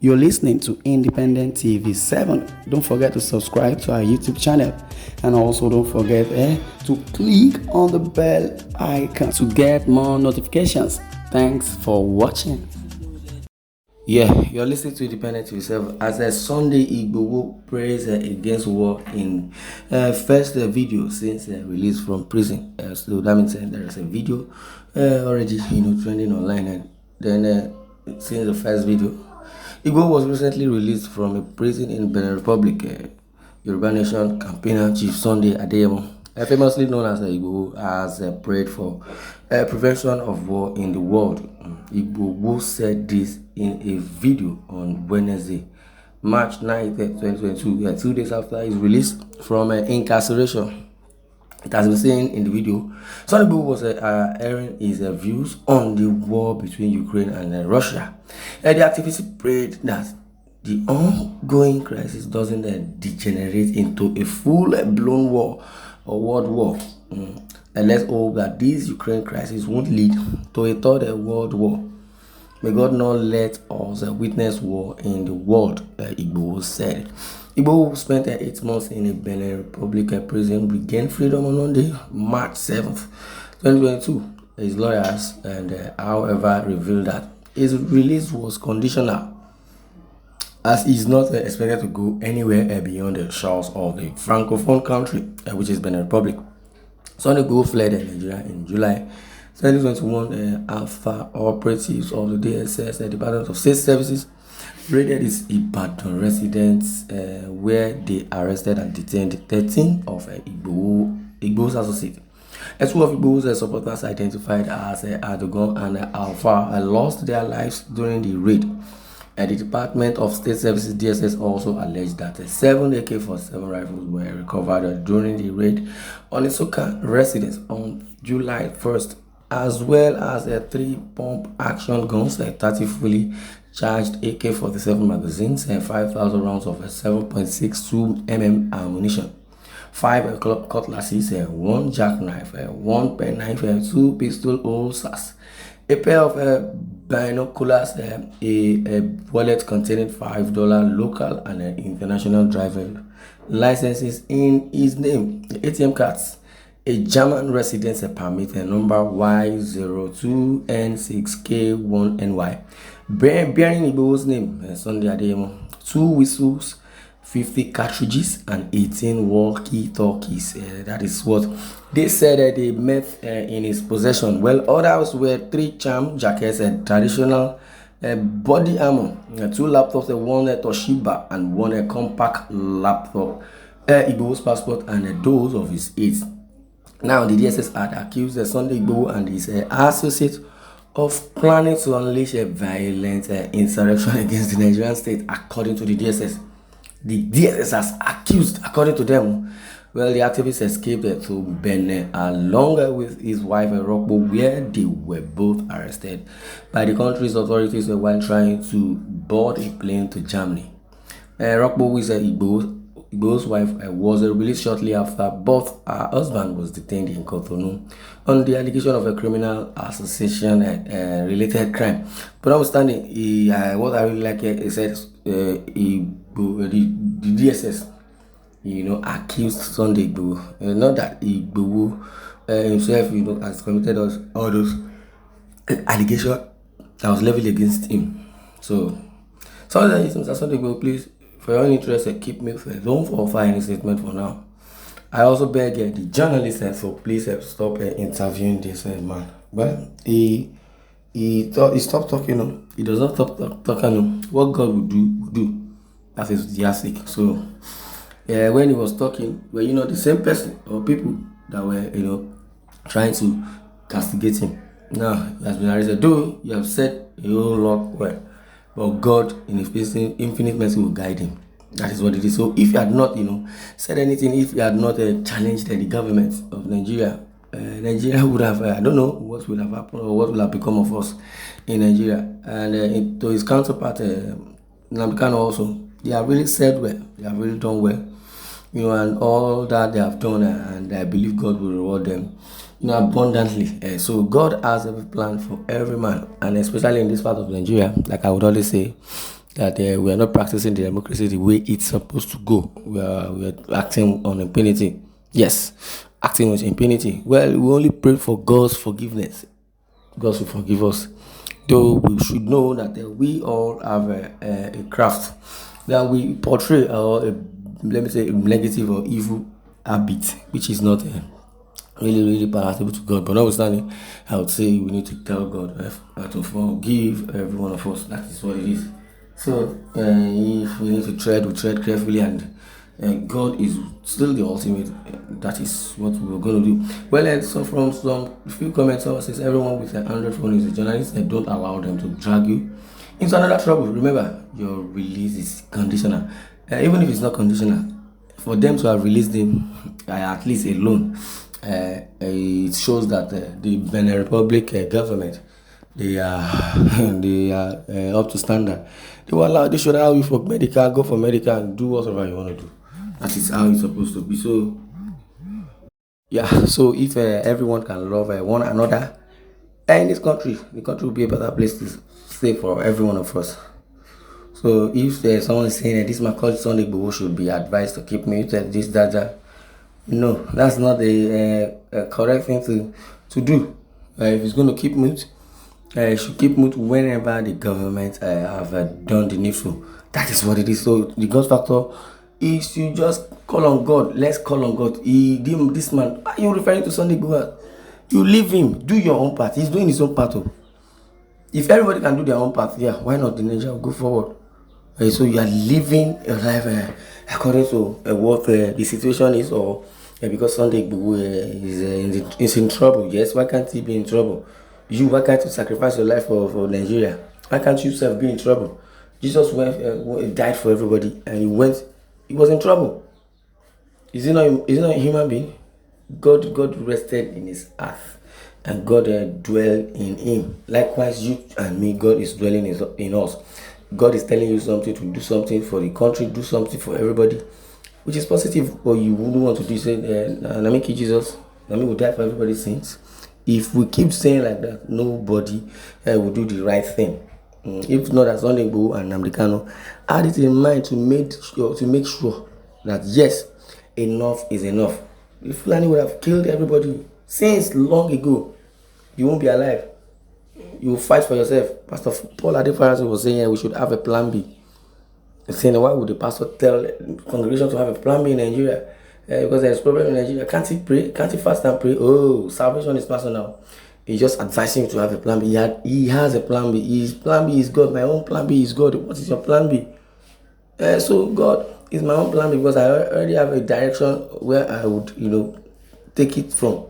You're listening to Independent TV 7. Don't forget to subscribe to our YouTube channel. And also don't forget to click on the bell icon to get more notifications. Thanks for watching. Yeah, you're listening to Independent TV 7. As a Sunday, Igboho prays against war in first video since release from prison. So that means there is a video already trending online, and then since the first video, Igboho was recently released from a prison in Benin Republic. Yoruba Nation campaigner Chief Sunday Adeyemo, famously known as Igboho, has prayed for prevention of war in the world. Igboho said this in a video on Wednesday, March 9th, 2022, 2 days after his release from incarceration. It has been seen in the video. Sunday Igboho was airing his views on the war between Ukraine and Russia. The activist prayed that the ongoing crisis doesn't degenerate into a full-blown war or world war. And let's hope that this Ukraine crisis won't lead to a third world war. May God not let us witness war in the world, Igboho said. Igboho spent 8 months in a Benin Republic prison, regained freedom on Monday, March 7th, 2022. His lawyers, however, revealed that his release was conditional, as he is not expected to go anywhere beyond the shores of the Francophone country, which is Benin Republic. Sunday Igboho fled Nigeria in July 2021 after operatives of the DSS, the Department of State Services, raided his Ibadan residence, where they arrested and detained 13 of Igboho's associates. 2 of Igboho's supporters, identified as Erdogan and Alpha, lost their lives during the raid. The Department of State Services DSS also alleged that 7 AK-47 rifles were recovered during the raid on Isuka residence on July 1st, as well as 3 pump-action guns, 30 fully charged AK-47 magazines, 5,000 rounds of 7.62 mm ammunition, 5 cutlasses, 1 jackknife, 1 penknife, 2 pistol holsters, a pair of binoculars, a wallet containing $5 local and international driver licenses in his name, ATM cards, a German residence permit number Y02N6K1NY bearing Igboho's name, Sunday Adeyemo, 2 whistles, 50 cartridges, and 18 walkie-talkies. That is what they said they met in his possession. Well, others were 3 charm jackets, traditional body armor, 2 laptops, 1 Toshiba, and 1 compact laptop, Igboho's passport, and those of his aides. Now, the DSS had accused Sunday Igboho and his associates of planning to unleash a violent insurrection against the Nigerian state, according to the DSS. The DSS has accused, according to them, well, the activist escaped to Benin along with his wife Rokbo, where they were both arrested by the country's authorities while trying to board a plane to Germany. Rokbo, who is Igboho's wife, was released shortly after, but her husband was detained in Cotonou on the allegation of a criminal association related crime. But notwithstanding, what I really like he said, the DSS, accused Sunday Igboho, not that Igboho himself, has committed all those allegations that was leveled against him. So, Sunday Igboho, please, for your own interest, keep me fair. Don't offer any statement for now. I also beg the journalist, so please stop interviewing this man. Well, he stopped talking. He does not stop talking. What God will do. That is yastic. So, when he was talking, well, the same person or people that were, trying to castigate him. Now, he has been arrested. Though you have said a whole lot well, but God, in His infinite mercy, will guide him. That is what it is. So, if you had not, said anything, if you had not challenged the government of Nigeria, Nigeria would have, I don't know what would have happened or what would have become of us in Nigeria. And to his counterpart, Namikano also, they have really said well, they have really done well, and all that they have done, and I believe God will reward them, abundantly. So God has every plan for every man, and especially in this part of Nigeria, like I would always say, that we are not practicing the democracy the way it's supposed to go. We are acting on impunity. Yes, acting with impunity. Well, we only pray for God's forgiveness. God will forgive us. Though we should know that we all have a craft that we portray, or let me say, a negative or evil habit, which is not really palatable to God. But notwithstanding, I would say we need to tell God to forgive every one of us. That is what it is. So if we need to tread, we tread carefully, and God is still the ultimate. That is what we're going to do. Well, so from some few comments, someone says everyone with an Android phone is a journalist, and don't allow them to drag you into another trouble. Remember, your release is conditional. Even if it's not conditional, for them to have released him at least alone, it shows that the Benin Republic government, they are they are up to standard. They should allow you for medical, go for medical, and do whatever you want to do. That is how it's supposed to be. So yeah, so if everyone can love one another in this country, the country will be a better place to stay for every one of us. So if someone is saying that this Macaulay Sunday Igboho should be advised to keep muted, this, that, no, that's not the correct thing to do. If he's going to keep mute, he should keep mute whenever the government have done the needful. That is what it is. So the God factor is you just call on God. Let's call on God. This man, are you referring to Sunday Igboho? You leave him. Do your own part. He's doing his own part. If everybody can do their own part, yeah, why not the nation go forward? So you are living a life according to what the situation is, or because Sunday Igboho is in trouble. Yes, why can't he be in trouble? Why can't you sacrifice your life for Nigeria? Why can't you yourself be in trouble? Jesus died for everybody, and he was in trouble. Is he not a human being? God rested in his earth, and God dwelled in him. Likewise, you and me, God is dwelling in us. God is telling you something, to do something for the country, do something for everybody, which is positive. But you wouldn't want to do, say, Namiki Jesus, Nami will die for everybody's sins. If we keep saying like that, nobody will do the right thing. If not, as Sunday Igboho and Nnamdi Kanu had it in mind to make sure that yes, enough is enough. If Fulani would have killed everybody since long ago, you won't be alive. You will fight for yourself. Pastor Paul Adefarasi was saying we should have a plan B. He's saying, why would the pastor tell the congregation to have a plan B in Nigeria? Because there's a problem in Nigeria. Can't he pray? Can't he fast and pray? Oh, salvation is personal. He's just advising you to have a plan B. He has a plan B. His plan B is God. My own plan B is God. What is your plan B? So God is my own plan B, because I already have a direction where I would, take it from.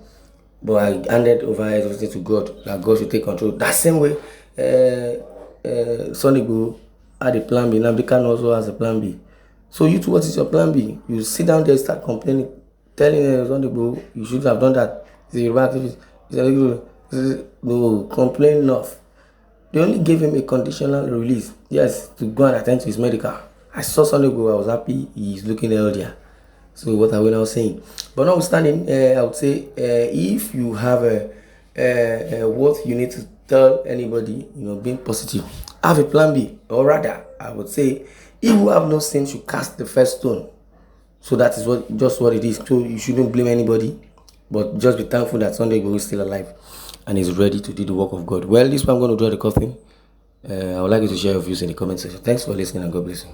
But I handed over everything to God, that God should take control. That same way, Sunday Igboho had a plan B. Nnamdi Kanu also has a plan B. So you too, what is your plan B? You sit down there, start complaining, telling Sunday Igboho, you should have done that. He's a Yoruba activist. No, complain enough. They only gave him a conditional release. Yes, to go and attend to his medical. I saw Sunday Igboho, I was happy. He's looking healthier. So what are we now saying? But notwithstanding, I would say if you have what you need to tell anybody, being positive, have a plan B. Or rather, I would say, if you have no sin, you cast the first stone. So that is just what it is. So you shouldn't blame anybody, but just be thankful that Sunday Igboho is still alive and is ready to do the work of God. Well, this is where I'm going to draw the coffin. I would like you to share your views in the comment section. Thanks for listening, and God bless you.